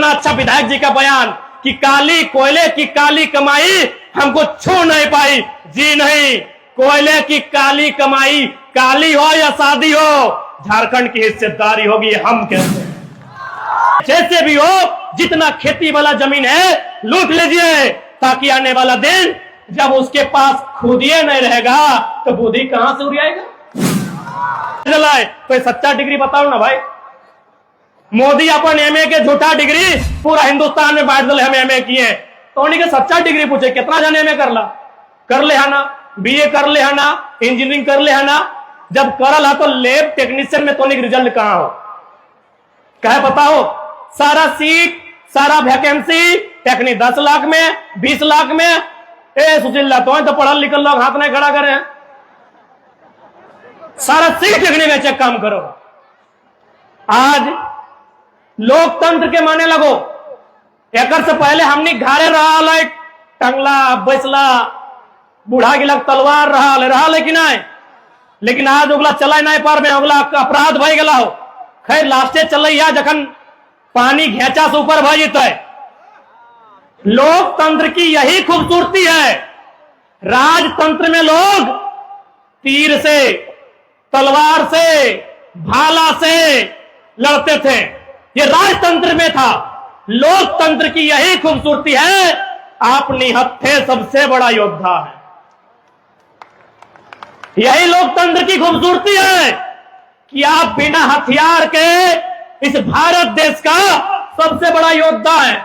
कितना अच्छा विधायक जी का बयान कि काली कोयले की काली कमाई हमको छू नहीं पाई। जी नहीं, कोयले की काली कमाई काली हो या शादी हो, झारखंड की हिस्सेदारी होगी, हम कहते हैं। जैसे भी हो, जितना खेती वाला जमीन है लूट लीजिए, ताकि आने वाला दिन जब उसके पास खुदिए नहीं रहेगा तो बुद्धि कहां से उड़ाएगा। कोई सच्चा डिग्री बताओ ना भाई। मोदी अपन एमए के झूठा डिग्री पूरा हिंदुस्तान में बांट दिले, हम एमए किए। तो उन्हीं के सच्चा डिग्री पूछे कितना जन एमए कर ले है ना, बीए कर ले है ना, इंजीनियरिंग कर ले है ना। जब करल है तो लैब टेक्नीशियन में तो रिजल्ट कहां हो, कहे बताओ। सारा सीट, सारा वैकेंसी टेक्निक 10 लाख में, 20 लाख में। सुशील तो पढ़ल लिखल लोग हाथ नहीं खड़ा करे, सारा सीट टेक्निक में चेक काम करो। आज लोकतंत्र के माने लगो। एक से पहले हमने घारे रहा, टंगला बैसला, बूढ़ा गिला तलवार रहा लेकिन आए, लेकिन आज उगला चला नहीं पार में, अगला अपराध भई गला हो। खैर लास्टे चलैया जखन पानी घेचा से ऊपर भई जते। लोकतंत्र की यही खूबसूरती है। राजतंत्र में लोग तीर से, तलवार से, भाला से लड़ते थे, ये राजतंत्र में था। लोकतंत्र की यही खूबसूरती है, आप निहत्थे सबसे बड़ा योद्धा है। यही लोकतंत्र की खूबसूरती है कि आप बिना हथियार के इस भारत देश का सबसे बड़ा योद्धा है।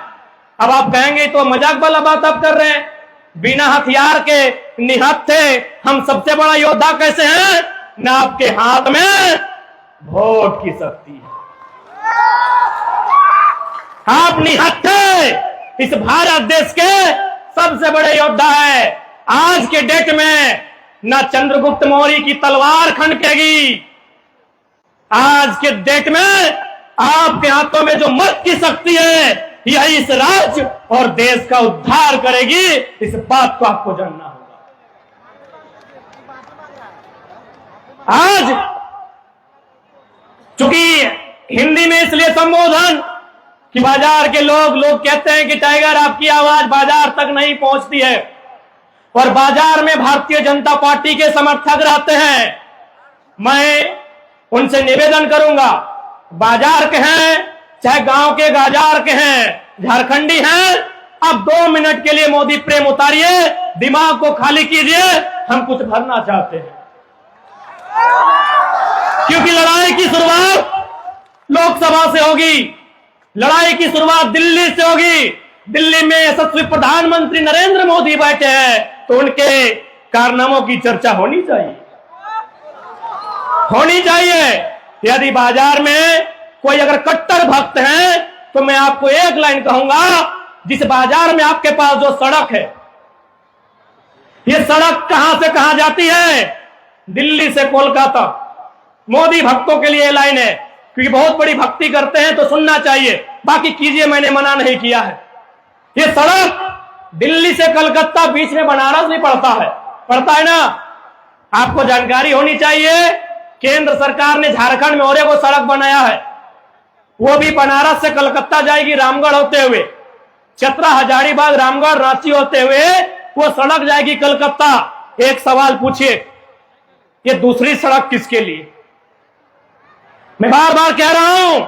अब आप कहेंगे तो मजाक वाला बात आप कर रहे हैं, बिना हथियार के निहत्थे हम सबसे बड़ा योद्धा कैसे हैं? ना आपके हाथ में वोट की शक्ति है, आप निहत्थे इस भारत देश के सबसे बड़े योद्धा है। आज के डेट में ना चंद्रगुप्त मौर्य की तलवार खनकेगी। आज के डेट में आपके हाथों में जो मत की शक्ति है, यही इस राज्य और देश का उद्धार करेगी। इस बात को आपको जानना होगा। आज चूंकि हिंदी में इसलिए संबोधन कि बाजार के लोग कहते हैं कि टाइगर आपकी आवाज बाजार तक नहीं पहुंचती है, और बाजार में भारतीय जनता पार्टी के समर्थक रहते हैं। मैं उनसे निवेदन करूंगा, बाजार के हैं चाहे गांव के बाजार के हैं, झारखंडी हैं, अब 2 मिनट के लिए मोदी प्रेम उतारिए, दिमाग को खाली कीजिए, हम कुछ भरना चाहते हैं। क्योंकि लड़ाई की शुरुआत लोकसभा से होगी, लड़ाई की शुरुआत दिल्ली से होगी। दिल्ली में यशस्वी प्रधानमंत्री नरेंद्र मोदी बैठे हैं, तो उनके कारनामों की चर्चा होनी चाहिए। यदि बाजार में कोई अगर कट्टर भक्त हैं, तो मैं आपको एक लाइन कहूंगा, जिस बाजार में आपके पास जो सड़क है, ये सड़क कहां से कहां जाती है? दिल्ली से कोलकाता। मोदी भक्तों के लिए लाइन है, क्योंकि बहुत बड़ी भक्ति करते हैं तो सुनना चाहिए, बाकी कीजिए, मैंने मना नहीं किया है। ये सड़क दिल्ली से कलकत्ता, बीच में बनारस नहीं पड़ता है ना। आपको जानकारी होनी चाहिए, केंद्र सरकार ने झारखंड में और एक सड़क बनाया है, वो भी बनारस से कलकत्ता जाएगी, रामगढ़ होते हुए, चतरा, हजारीबाग, रामगढ़, रांची होते हुए वो सड़क जाएगी कलकत्ता। एक सवाल पूछिए, ये दूसरी सड़क किसके लिए? मैं बार बार कह रहा हूं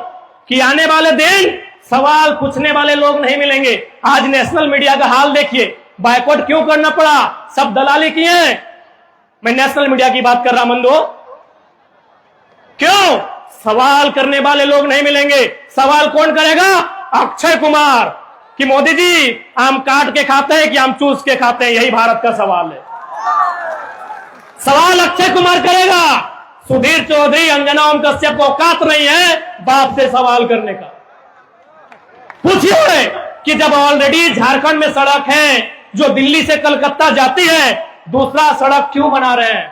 कि आने वाले दिन सवाल पूछने वाले लोग नहीं मिलेंगे। आज नेशनल मीडिया का हाल देखिए, बायकॉट क्यों करना पड़ा? सब दलाली किए हैं। मैं नेशनल मीडिया की बात कर रहा बंधुओं, क्यों? सवाल करने वाले लोग नहीं मिलेंगे। सवाल कौन करेगा? अक्षय कुमार, कि मोदी जी आम काट के खाते हैं कि आम चूस के खाते हैं? यही भारत का सवाल है। सवाल अक्षय कुमार करेगा। सुधीर चौधरी, अंजना ओम कश्यप को औकात नहीं है बाप से सवाल करने का। पूछिए कि जब ऑलरेडी झारखंड में सड़क है जो दिल्ली से कलकत्ता जाती है, दूसरा सड़क क्यों बना रहे हैं?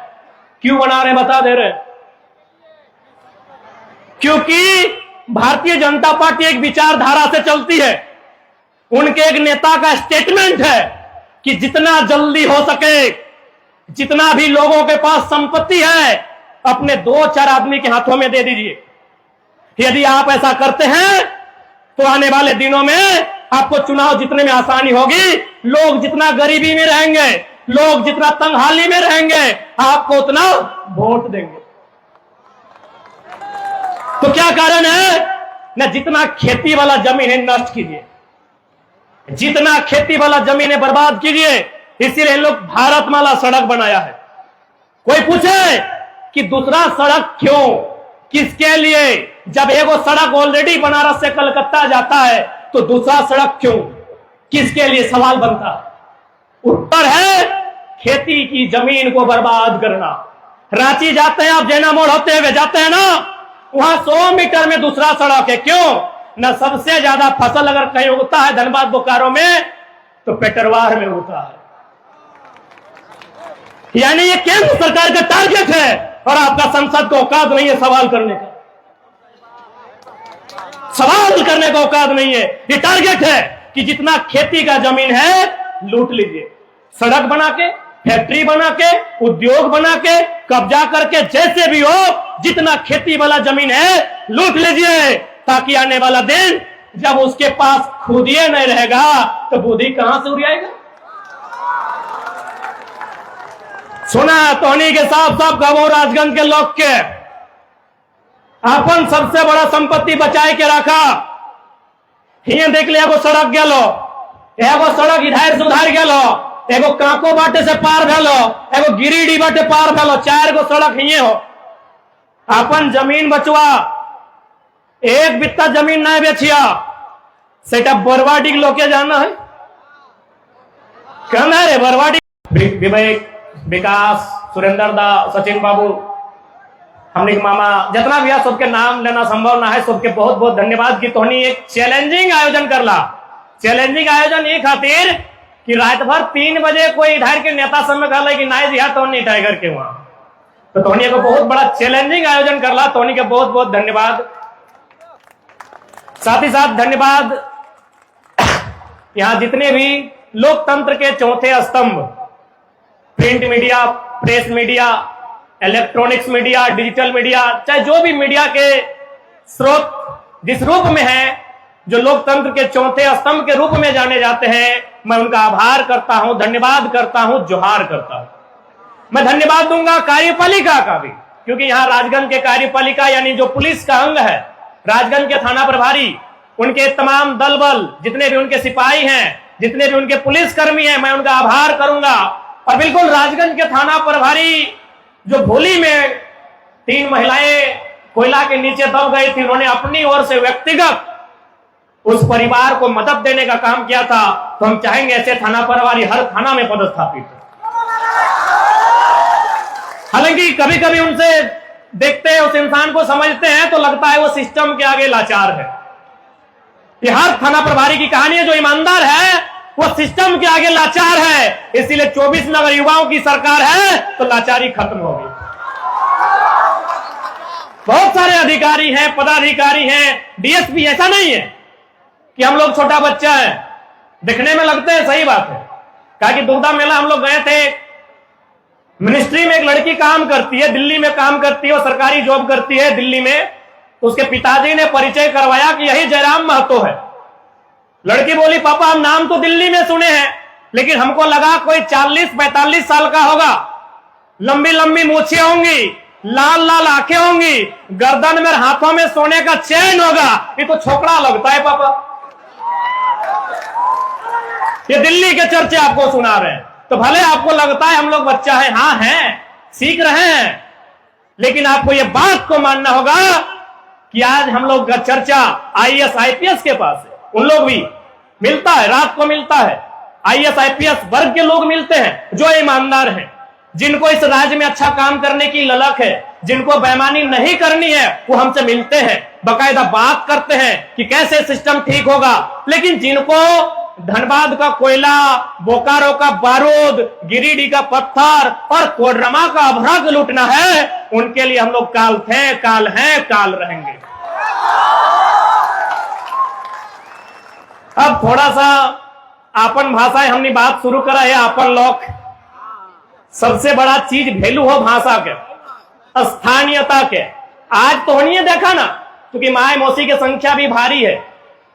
क्यों बना रहे हैं बता दे रहे। क्योंकि भारतीय जनता पार्टी एक विचारधारा से चलती है। उनके एक नेता का स्टेटमेंट है कि जितना जल्दी हो सके, जितना भी लोगों के पास संपत्ति है, अपने 2-4 आदमी के हाथों में दे दीजिए। यदि आप ऐसा करते हैं तो आने वाले दिनों में आपको चुनाव जीतने में आसानी होगी। लोग जितना गरीबी में रहेंगे, लोग जितना तंगहाली में रहेंगे, आपको उतना वोट देंगे। तो क्या कारण है? न जितना खेती वाला जमीन है नष्ट कीजिए, जितना खेती वाला जमीन है बर्बाद कीजिए। इसीलिए इन लोग भारतमाला सड़क बनाया है। कोई पूछे कि दूसरा सड़क क्यों, किसके लिए? जब एगो सड़क ऑलरेडी बनारस से कलकत्ता जाता है तो दूसरा सड़क क्यों, किसके लिए? सवाल बनता है। उत्तर है खेती की जमीन को बर्बाद करना। रांची जाते हैं आप, जैना मोड़ होते हुए जाते हैं ना, वहां 100 मीटर में दूसरा सड़क है। क्यों? न सबसे ज्यादा फसल अगर कहीं उगता है धनबाद बोकारो में तो पेटरवार में उगता है। यानी ये केंद्र सरकार का टारगेट है और आपका संसद को औकात नहीं है सवाल करने का। सवाल करने का औकात नहीं है। ये टारगेट है कि जितना खेती का जमीन है लूट लीजिए, सड़क बना के, फैक्ट्री बना के, उद्योग बना के, कब्जा करके, जैसे भी हो जितना खेती वाला जमीन है लूट लीजिए, ताकि आने वाला दिन जब उसके पास खुदिए नहीं रहेगा तो बुद्धि कहां से उड़ाएगा। सुना टोनी के साहब कहो राजगंज के लोग के अपन सबसे बड़ा संपत्ति बचाए के रखा। हिये देख लिया एगो सड़क गेलो, एगो सड़क इधर से उधर गेलो, एगो काको बाटे से पार भेलो, एगो गिरिडीह बाटे पार भेलो, 4 गो सड़क हिये हो। अपन जमीन बचवा, एक बित्ता जमीन नहीं बेचिया, सेटा बरवाडी लोग के जाना है। कहना है बरवाडी विवेक, विकास, सुरेंद्र दा, सचिन बाबू, हमने मामा जितना भी है सबके नाम लेना संभव ना है। सबके बहुत बहुत धन्यवाद की तोहनी एक चैलेंजिंग आयोजन करला। चैलेंजिंग आयोजन ये खातिर कि रात भर 3 बजे कोई इधर के नेता सब में कहला कि नहीं दिया टोनी टाइगर के वहां, तो टोनी को बहुत बड़ा चैलेंजिंग आयोजन करला। टोनी के बहुत बहुत धन्यवाद। साथ ही साथ धन्यवाद यहां जितने भी लोकतंत्र के चौथे स्तंभ, print media, press media, electronics media, digital media, चाहे जो भी मीडिया के स्रोत जिस रूप में है, जो लोकतंत्र के चौथे स्तंभ के रूप में जाने जाते हैं, मैं उनका आभार करता हूं, धन्यवाद करता हूं, जोहार करता हूं। मैं धन्यवाद दूंगा कार्यपालिका का भी, क्योंकि यहां राजगंज के कार्यपालिका यानी जो पुलिस का अंग है, राजगंज के थाना प्रभारी, उनके तमाम दल बल, जितने भी उनके सिपाही हैं, जितने भी उनके पुलिसकर्मी हैं, मैं उनका आभार करूंगा। और बिल्कुल राजगंज के थाना प्रभारी जो भोली में 3 महिलाएं कोयला के नीचे दब गई थी, उन्होंने अपनी ओर से व्यक्तिगत उस परिवार को मदद देने का काम किया था। तो हम चाहेंगे ऐसे थाना प्रभारी हर थाना में पदस्थापित हो। हालांकि कभी कभी उनसे देखते हैं, उस इंसान को समझते हैं तो लगता है वो सिस्टम के आगे लाचार है। ये हर थाना प्रभारी की कहानी है, जो ईमानदार है वो सिस्टम के आगे लाचार है। इसीलिए 24 में अगर युवाओं की सरकार है तो लाचारी खत्म होगी। बहुत सारे अधिकारी हैं, पदाधिकारी हैं, डीएसपी, ऐसा नहीं है कि हम लोग छोटा बच्चा है, दिखने में लगते हैं, सही बात है। कहा कि दुर्गा मेला हम लोग गए थे, मिनिस्ट्री में एक लड़की काम करती है, दिल्ली में काम करती है, वो सरकारी जॉब करती है दिल्ली में। तो उसके पिताजी ने परिचय करवाया कि यही जयराम महतो है। लड़की बोली पापा हम नाम तो दिल्ली में सुने हैं, लेकिन हमको लगा कोई 40-45 साल का होगा, लंबी लंबी मूछें होंगी, लाल लाल आंखें होंगी, गर्दन में हाथों में सोने का चैन होगा, ये तो छोकरा लगता है पापा। ये दिल्ली के चर्चे आपको सुना रहे हैं, तो भले आपको लगता है हम लोग बच्चा है, हाँ हैं, सीख रहे हैं, लेकिन आपको ये बात को मानना होगा कि आज हम लोग का चर्चा आईएएस आईपीएस के पास है। उन लोग भी मिलता है, रात को मिलता है, आईएएस आईपीएस वर्ग के लोग मिलते हैं जो ईमानदार हैं, जिनको इस राज्य में अच्छा काम करने की ललक है, जिनको बेईमानी नहीं करनी है, वो हमसे मिलते हैं, बाकायदा बात करते हैं कि कैसे सिस्टम ठीक होगा। लेकिन जिनको धनबाद का कोयला, बोकारो का बारूद, गिरिडीह का पत्थर और कोडरमा का अभ्रक लूटना है, उनके लिए हम लोग काल थे, काल हैं, काल रहेंगे। अब थोड़ा सा आपन भाषाएं हमने बात शुरू करा है। आपन लोग सबसे बड़ा चीज वैल्यू हो भाषा के, स्थानीयता के। आज तो नहीं देखा ना, क्योंकि माए मौसी की संख्या भी भारी है,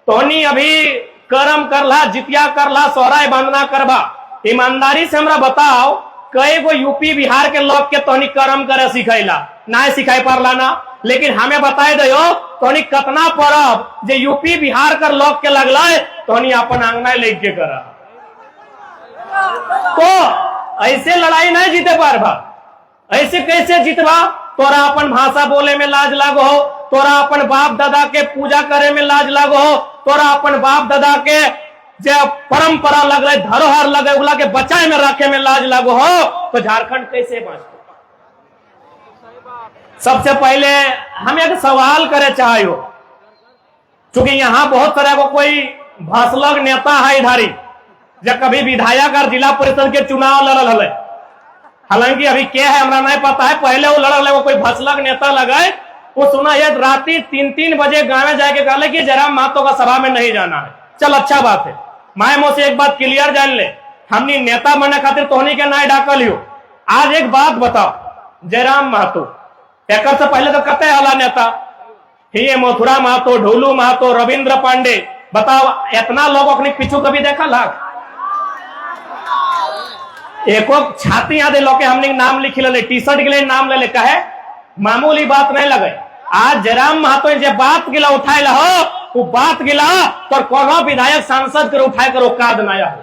तोनी अभी कर्म करला, जितिया करला, सोहराय बंदना करबा। ईमानदारी से हमरा बताओ, कई गो यूपी बिहार के लोग के तोनी कर्म करे सिखैला ना सिखाई पारला ना, लेकिन हमें बताए दो तोनी कतना परब जे यूपी बिहार कर लोग के लगला तोनी अपन आंगना लेके करा। तो ऐसे लड़ाई नहीं जीते पारबा। ऐसे कैसे जीतबा? तोरा अपन भाषा बोले में लाज लागो हो, तोरा अपन बाप दादा के पूजा करे में लाज लागो हो, तोरा अपन बाप दादा के जो परंपरा लग रहे, धरोहर लगे, उला के बचाए में रखे में लाज लागो हो, तो झारखंड कैसे बचते? सबसे पहले हम एक सवाल करे चाहिए, क्योंकि यहाँ बहुत तरह को कोई भसलग नेता है इधारी, जब कभी विधायक और जिला परिषद के चुनाव लड़ल हले, हालांकि अभी क्या है हमरा नहीं पता है, पहले वो लड़ल है, वो कोई भसलग नेता लगे, वो सुना है रात्रि 3-3 बजे गाँव में जाके कहले कि जयराम महतो का सभा में नहीं जाना है। चल अच्छा बात है, माए मो से एक बात क्लियर जान ले, हमनी नेता बनने खातिर तोहनी के ना डाकल हो। आज एक बात बताओ, जयराम महतो एक से पहले तो कते हला नेता ही मथुरा महतो, ढोलू महतो, रविंद्र पांडे, बताओ इतना लोग अपने पीछू कभी देखा लाग? एको छाती आधे लोग हमने नाम लिख ले, टी शर्ट के लिए नाम ले कहे, मामूली बात नहीं लगे। आज जयराम महतो जो बात गिला उठाए हो, वो बात गिला तो कोनो विधायक सांसद कर उठाए कर औकात नया हो।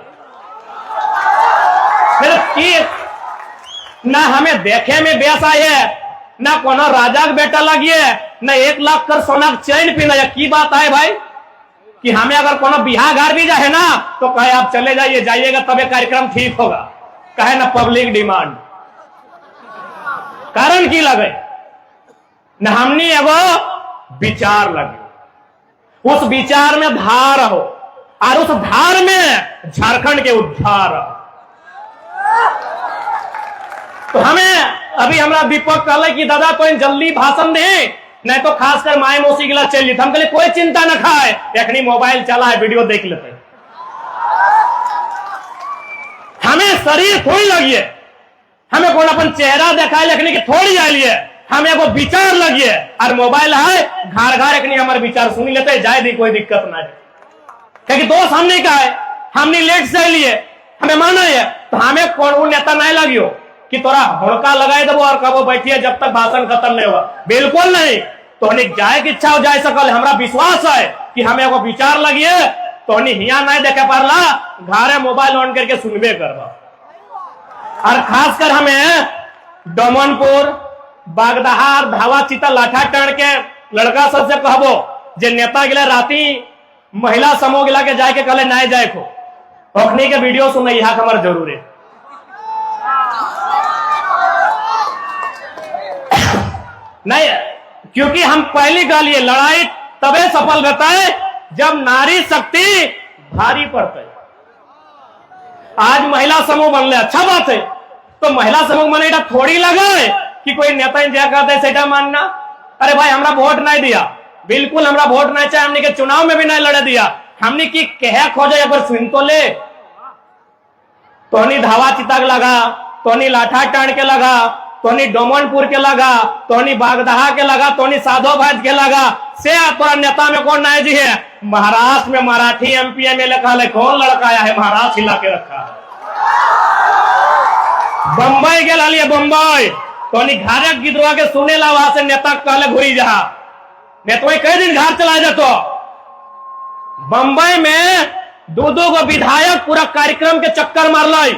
ना हमें देखे में बेस आई है, ना कोनो राजा का बेटा लगिए, ना 1 लाख कर सोना चैन पीना, की बात है भाई कि हमें अगर कोनो बिहार घर भी जाए ना तो कहे आप चले जाइए, जाइएगा तब कार्यक्रम ठीक होगा, कहे ना पब्लिक डिमांड। कारण की लगे न हमने एगो विचार लगे, उस विचार में धार हो और उस धार में झारखंड के उद्धार हो। तो हमें अभी हमारा दीपक कहले कि दादा तो जल्दी भाषण दे, नहीं तो खासकर माए मौसी के लिए चल जीते। हम कहले कोई चिंता न खाए, एखनी मोबाइल चला है, वीडियो देख लेते। हमें शरीर थोड़ी लगिए, हमें कौन अपन चेहरा देखा लिखने की थोड़ी आइए, हमें वो विचार लगिए और मोबाइल है घर घर एक हमारे विचार सुन लेते, जाए दी कोई दिक्कत ना है। क्योंकि दोस्त हमने कहा है, हमने लेट से लिए, हमें माना है, तो हमें कौन नेता नहीं लगियो कि तोरा होड़का लगाए दबो और कबो बैठिए जब तक भाषण खत्म नहीं हुआ। बिल्कुल नहीं, तो हमें जाए की इच्छा हो जाए सकल, हमारा विश्वास है कि हमें वो विचार लगिए तो हिया नहीं देखे पारला, घरे मोबाइल ऑन करके सुनबे करवा। और खासकर हमें डोमनपुर, बागदहार, धावा, चिता, लाठा टण के लड़का सबसे कहबो जे नेता गिला राती महिला समूह गिला के जाके कहले नहीं जाए को, अखनी के वीडियो सुने यहाँ हमारा जरूर है। नहीं, क्योंकि हम पहली गाली लड़ाई तबे सफल रहता है जब नारी शक्ति भारी पड़ता है। आज महिला समूह बनले, अच्छा बात है, तो महिला समूह बने थोड़ी लगा कि कोई नेता इंतजार करते है सेटा मानना। अरे भाई हमरा वोट नहीं दिया, बिल्कुल हमरा वोट नहीं चाहिए, हमने के चुनाव में भी नहीं लड़े दिया, हमने की कह खोजे एक बार सुन तो ले। तोनी धावा चितक लगा, तोनी लाठा टाण के लगा, तोनी डोमनपुर के लगा, तोनी बागदहा के लगा, तोनी साधो भाज के लगा, से तोरा नेता में कौन नहीं जी है? महाराष्ट्र में मराठी एमपी एमएलए कहले कौन लड़का आया है, महाराष्ट्र हिला के रखा है। बंबई के लालिए, बंबई तोनी घारे गिदवा के सुने ला, वहां से नेता कहले घुरी जा, नेता कई दिन घर चला जातो। बंबई में 2-2 गो विधायक पूरा कार्यक्रम के चक्कर मारल।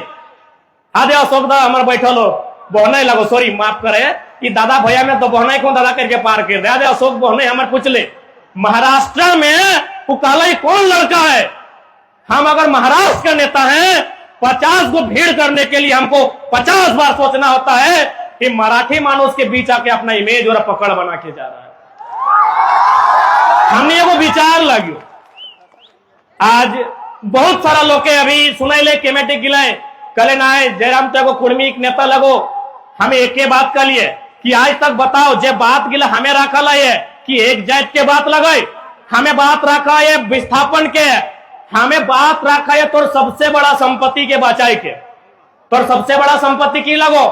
आधे अशोक दा हमारे बैठल हो, बहने लगो, सॉरी माफ करे, कि दादा भैया में तो बहने को दादा करके पार कर दे। आधे अशोक बहने हमारे पूछ ले, महाराष्ट्र में वो कहला कौन लड़का है? हम अगर महाराष्ट्र का नेता हैं, 50 को भीड़ करने के लिए हमको 50 बार सोचना होता है कि मराठी मानुष के बीच आके अपना इमेज और पकड़ बना के जा रहा है। हमने एगो विचार लगे, आज बहुत सारा लोग के अभी सुनाइले केमेटिक गिलाए कले ना है जयराम तो एगो कुर्मी नेता लगो। हमें एक ही बात कर लिए कि आज तक बताओ जे बात गिला हमें रखा है कि एक जात के बात लगे, हमें बात रखा है विस्थापन के, हमें बात रखा है तो सबसे बड़ा संपत्ति के बचाए के। तो सबसे बड़ा संपत्ति की लगो,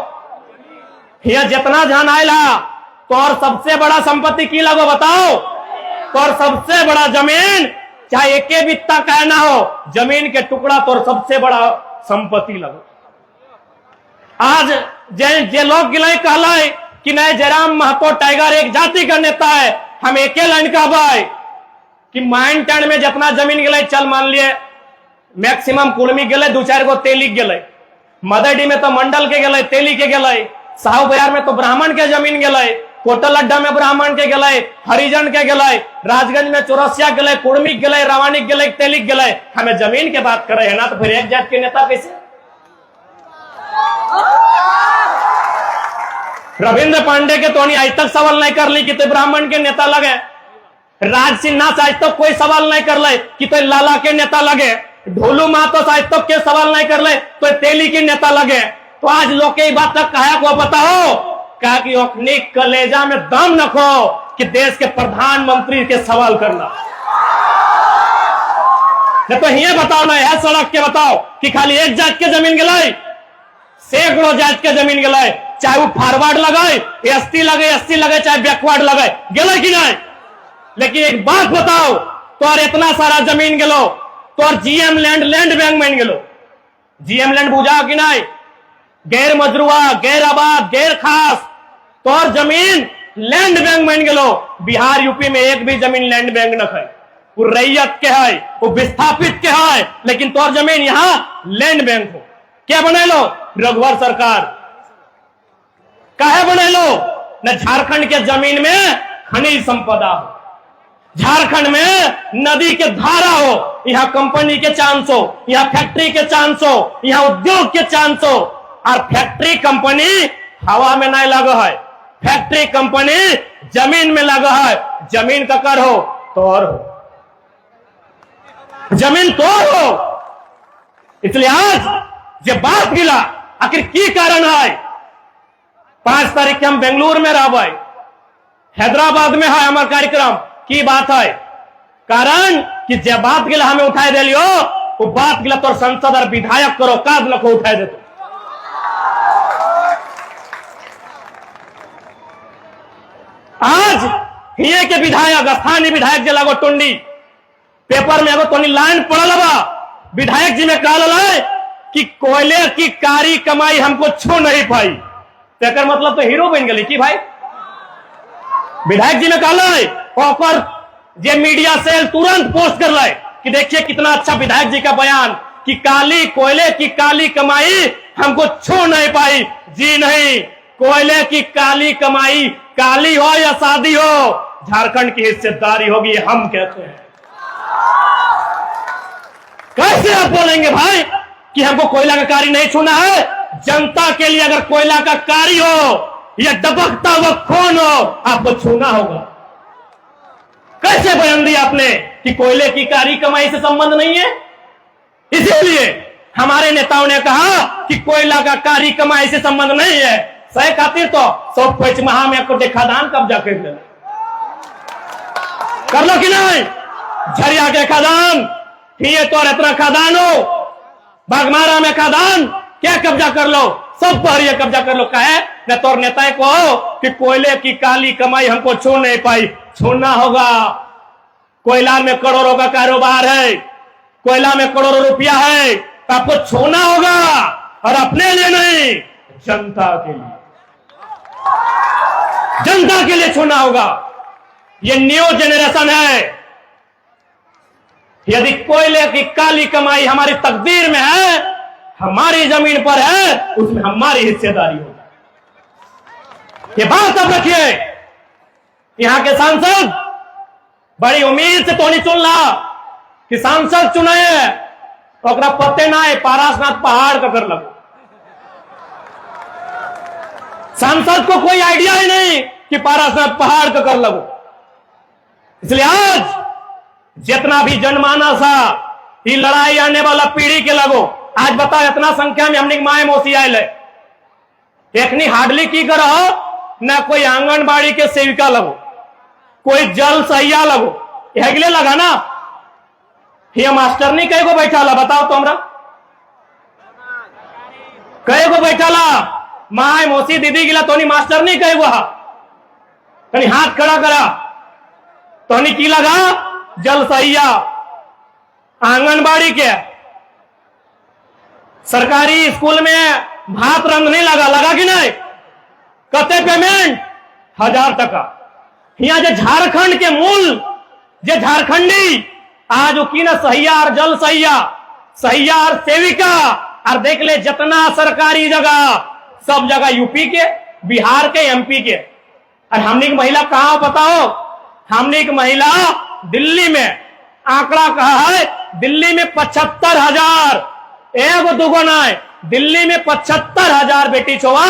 ये जितना ध्यान आयला तो और सबसे बड़ा संपत्ति की लगो बताओ? तो सबसे बड़ा जमीन चाहे एक बित्ता कहना हो, जमीन के टुकड़ा तो सबसे बड़ा संपत्ति लगो। आज जे लोग गिले कहला कि नहीं जयराम महतो टाइगर एक जाति का नेता है, हम एक लाइन कहबाई कि माइन टन में जितना जमीन गए, चल मान लिए मैक्सिमम कुर्मी गए, 2-4 गो तेली गए, मदडी में तो मंडल के गए, तेली के गए, साहू बाजार में तो ब्राह्मण के जमीन गए, कोटल अड्डा में ब्राह्मण के गए, हरिजन के गए, राजगंज में चौरसिया गए, कुर्मी गए, रावानिक गए, तेलिक गए। हमें जमीन के बात करे है ना, तो फिर एक जात के नेता कैसे? रविंद्र पांडे के तो आज तक सवाल नहीं कर ली कि तो ब्राह्मण के नेता लगे, राज सिन्हा से आज तक कोई सवाल नहीं कर ले कि तो लाला के नेता लगे, ढोलू महतो से आज तक के सवाल नहीं कर ले तो तेली के नेता लगे। तो आज लोग के बात तक कहा को बताओ क्या कि अपनी कलेजा में दम रखो कि देश के प्रधानमंत्री के सवाल करना। तो ये बताओ ना, यह सड़क के बताओ कि खाली एक जात के जमीन गए, सैकड़ों जात के जमीन गए, चाहे वो फॉरवर्ड लगाए, एसटी लगे, चाहे बैकवर्ड लगे, गए कि नहीं? लेकिन एक बात बताओ, तो इतना सारा जमीन गलो, तो जीएम लैंड बैंक में गलो, जीएम लैंड बुझा कि नहीं? गैर मजरुआ, गैर आबाद, गैर खास, तो जमीन लैंड बैंक में गलो। बिहार यूपी में एक भी जमीन लैंड बैंक न है, वो रैयत के है, वो विस्थापित के है, लेकिन तोर जमीन यहाँ लैंड बैंक हो। क्या बने लो? रघुवर सरकार काहे बने लो? न झारखंड के जमीन में खनिज संपदा हो, झारखंड में नदी के धारा हो, यहाँ कंपनी के चांस हो, यहाँ फैक्ट्री के चांस हो, यहाँ उद्योग के चांस हो। और फैक्ट्री कंपनी हवा में नहीं लगा है, फैक्ट्री कंपनी जमीन में लगा है। जमीन का कर हो तोर हो, जमीन तोर हो। इसलिए आज जब बात गिला आखिर की कारण है, 5 तारीख के हम बेंगलुरु में रह, हैदराबाद में है हमारा कार्यक्रम की बात है। कारण कि जब बात गिला हमें उठाए दे लियो, वो बात गिला तो संसद और विधायक करो काद लखो उठाए दे। आज ये के विधायक, स्थानीय विधायक जे लगो टुंडी पेपर में एगो तो लाइन पड़ल बा, विधायक जी में कहल है कि कोयले की कारी कमाई हमको छू नहीं पाई। तो मतलब तो हीरो बन गई कि भाई विधायक जी ने कहल और जे मीडिया सेल तुरंत पोस्ट कर लाए कि देखिए कितना अच्छा विधायक जी का बयान कि काली कोयले की काली कमाई हमको छू नहीं पाई। जी नहीं, कोयले की काली कमाई काली हो या शादी हो, झारखंड की हिस्सेदारी होगी, हम कहते हैं। कैसे आप बोलेंगे भाई कि हमको कोयला का कारी नहीं छूना है? जनता के लिए अगर कोयला का कारी हो या दबकता हुआ खून हो, आपको छूना होगा। कैसे बयान दिया आपने कि कोयले की कारी कमाई से संबंध नहीं है? इसीलिए हमारे नेताओं ने कहा कि कोयला का कारी कमाई से संबंध नहीं है। सही खातिर तो 100 महा में को खादान कब्जा कर लो कि नहीं? झरिया के खादान, ये तो इतना खादान हो, बागमारा में खादान, क्या कब्जा कर लो, सब पर ये कब्जा कर लो। कहे न तो नेता को कि कोयले की काली कमाई हमको छू नहीं पाई, छूना होगा। कोयला में करोड़ों का कारोबार है, कोयला में करोड़ों रुपया है, तो आपको छूना होगा, और अपने लिए नहीं, जनता के लिए, जनता के लिए छूना होगा। ये न्यू जनरेशन है। यदि कोयले की काली कमाई हमारी तकदीर में है, हमारी जमीन पर है, उसमें हमारी हिस्सेदारी होगी। ये बात अब रखिए। यहां के सांसद बड़ी उम्मीद से तो नहीं चुन रहा कि सांसद चुने तो पते ना है पारासनाथ पहाड़ का कर लगो। सांसद को कोई आइडिया ही नहीं कि पारासनाथ पहाड़ का कर लगो। इसलिए आज जितना भी जनमानस है, ये लड़ाई आने वाला पीढ़ी के लगो। आज बताओ इतना संख्या में हमने माए मौसी आये एकनी हार्डली की करो ना, कोई आंगनबाड़ी के सेविका लगो, कोई जल सहिया लगो, हेगले लगा ना। ये मास्टर नहीं कई को बैठा ला, बताओ तो हमरा कई को बैठा ला, माए मौसी दीदी गिला तो नहीं मास्टर नहीं कई को हाथ खड़ा करा तो नहीं की लगा जल सहिया, आंगनबाड़ी के सरकारी स्कूल में भात रंधने लगा कि नहीं? कते पेमेंट 1000 टका। यहाँ जो झारखंड के मूल जे झारखंडी आज की ना सहिया और जल सहिया और सेविका और देख ले जितना सरकारी जगह सब जगह यूपी के, बिहार के, एमपी के। और हमने की महिला कहां बताओ? हमने की महिला दिल्ली में, आंकड़ा कहा है दिल्ली में 75,000, एगो दुगो नहीं, दिल्ली में 75,000 बेटी छोवा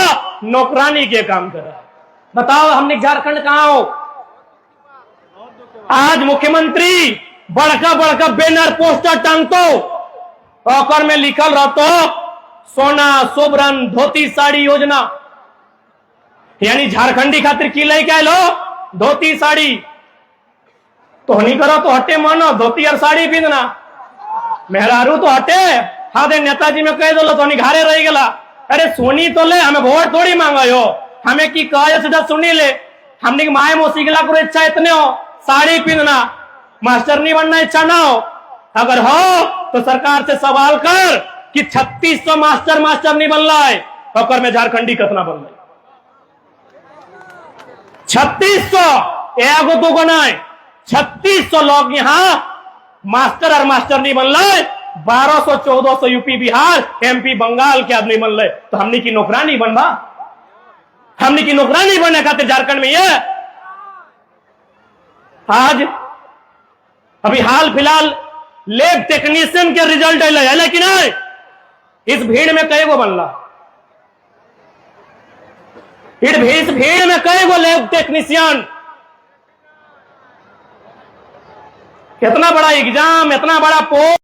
नौकरानी के काम कर रहा है। बताओ हमने झारखंड कहां हो? आज मुख्यमंत्री बड़का बड़का बैनर पोस्टर टांगतो और में लिखल रहतो सोना सोबरन धोती साड़ी योजना, यानी झारखंडी खातिर की ले के लो धोती साड़ी। तो नहीं करो तो हटे मानो धोती और साड़ी पीना, मेहरारू तो हटे हाँ दे नेताजी में कह दो तो घारे रह गला। अरे सुनी तो ले, हमें वोट थोड़ी मांगा हो, हमें की कहे सीधा सुनी ले। हमने माए मौसी गिला को इच्छा इतने हो साड़ी पीना, मास्टर नहीं बनना इच्छा ना हो, अगर हो तो सरकार से सवाल कर कि 3600 मास्टर नहीं बन रहा है, और में झारखंडी कितना बन रहा है? 3600, एगो दुगो नहीं, 3600 लोग यहाँ मास्टर और मास्टर नहीं बन रहे। 1200-1400 यूपी बिहार एमपी बंगाल के आदमी बन रहे। तो हमने की नौकरानी बनवा, हमने की नौकरानी बनने खातिर झारखंड में ये आज अभी हाल फिलहाल लैब टेक्नीशियन के रिजल्ट है लेकिन इस भीड़ में कई गो बनला, इस भीड़ में कई गो लैब टेक्नीशियन, इतना बड़ा एग्जाम, इतना बड़ा पोस्ट